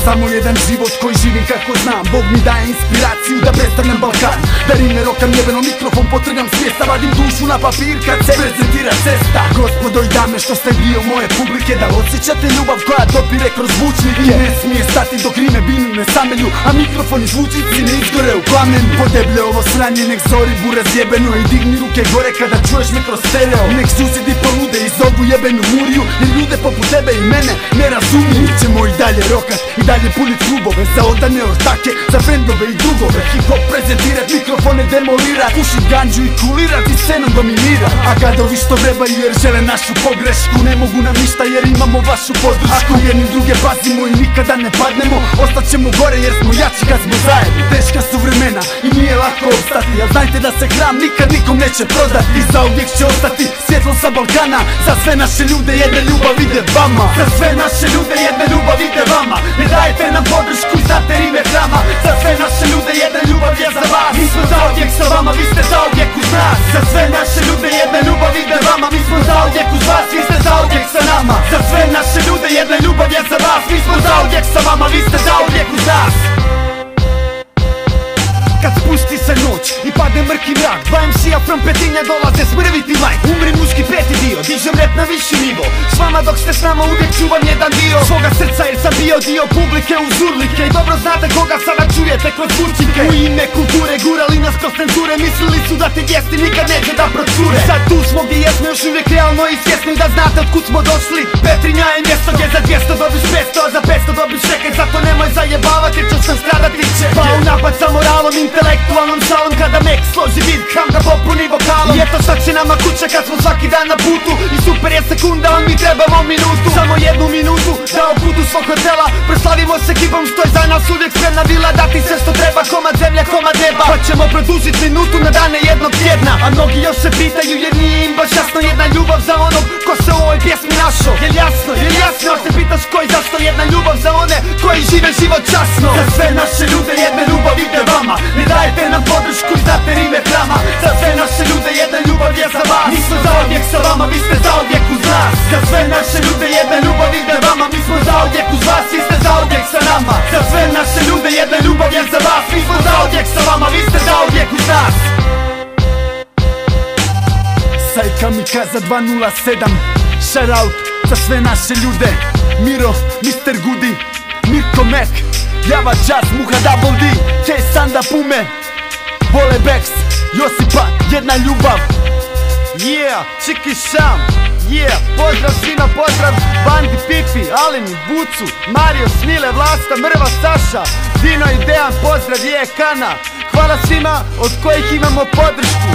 samo jedan život koji živim kako znam. Bog mi daje inspiraciju da predstavljam Balkan, da rime rokam jebeno mikrofon, potrgam svijesta, vadim dušu na papir kad se prezentira cesta. Gospodo i dame što ste dio moje publike, da osjećate ljubav koja dopire kroz zvučnike. Ne smije stati dok rime binu ne samelju, a mikrofoni zvučnici ne izgore u plamen. Podeblje ovo sranje, nek zori bure zjebeno i digni ruke gore kada čuješ me kroz stereo. Nek susjedi polude iz ovu jebenu muriju, jer ljude poput tebe i mene ne razumiju. Mi ćemo i dalje rokat, i dalje punit klubove, za odane ortake, za frendove i drugove. Hip-hop prezentirat, mikrofone demolirat, pušit ganđu i kulirat i scenom dominira. A gadovi što vrebaju jer žele našu pogrešku, ne mogu nam ništa jer imamo vašu podršku. Ako jedni druge pazimo i nikada ne padnemo, ostaćemo gore jer smo jači kad smo zajedno. Teška su vremena i nije lako opstati, al znajte da se hram nikad nikom neće prodati. Zauvijek će ostati svjetlo sa Balkana, za sve naše ljude jedna ljubav ide vama. Za sve naše ljude jedna ljubav ide vama, ne dajete nam podršku i znate rime drama. Za sve naše ljude jedna ljubav je za vas, mi smo zauvijek sa vama, vi ste zauvijek uz nas. Za sve naše ljude jedna ljubav ide vama, mi smo zauvijek uz vas, vi ste zauvijek sa nama. Za sve naše ljude jedna ljubav je za vas, mi smo zauvijek sa vama, vi ste zauvijek uz nas. Kad spusti se noć i pade mrki mrak, dva MC-a from Petinja dolaze smrviti majk. Umri muški peti dio, dižem rap na viši nivo, s vama dok ste s nama uvijek čuvam jedan dio svoga srca jer sam bio dio publike uz urlike. I dobro znate koga sada čujete kroz burčike. U ime kulture gurali nas kroz cenzure, mislili su da te vijesti nikad neće da procure. Sad tu smo gdje jesmo još uvijek realno i svjesni da znate otkud smo došli. Petrinja je mjesto gdje za 200 dobiš 500, a za 500 dobiš šeket. Zato nemoj zajebavati jer ćeš sam stradati će. Pa u napad sa moralom, intelektualnom šalom, kada mek složi vid, ham ga popuni vokalom. I eto sad će nama kuća kad smo svaki dan na putu, i super je sekunda, ali mi trebamo minutu. Samo jednu minutu da u putu svog hotela proslavimo s ekipom što je za nas uvijek spremna vila, dati sve što treba, komad zemlje, komad neba. Pa ćemo produžit minutu na dane jednog tjedna. A mnogi još se pitaju jer nije im baš jasno, jedna ljubav za onog ko se u ovoj pjesmi našo. Jel jasno, još se pitaš ko i zašto, jedna ljubav za one koji žive život časno. Za sve naše ljude jedna ljubav ide vama, ne dajete nam podršku i znate rime drama. Za sve naše ljude jedna ljubav je za vas, mi smo zauvijek sa vama, vi ste zauvijek uz nas. Za sve naše ljude jedna ljubav ide vama, mi smo zauvijek uz vas, vi ste zauvijek sa nama. Za sve naše ljude jedna ljubav je za vas, mi smo zauvijek sa vama, vi ste zauvijek uz nas. Sajka Mikaza 207, shoutout za sve naše ljude. Miro, Mr. Goody, Mirko Mek, Java Jazz, Muha Double D, K Sanda Pume, Vole Bex, Josipa, jedna ljubav. Yeah, Čiki Šam, yeah, pozdrav svima, pozdrav Bandi, Pipi, Alini, Bucu, Mario, Smile, Vlasta, Mrva, Saša, Dino i Dejan, pozdrav je Kana. Hvala svima od kojih imamo podršku.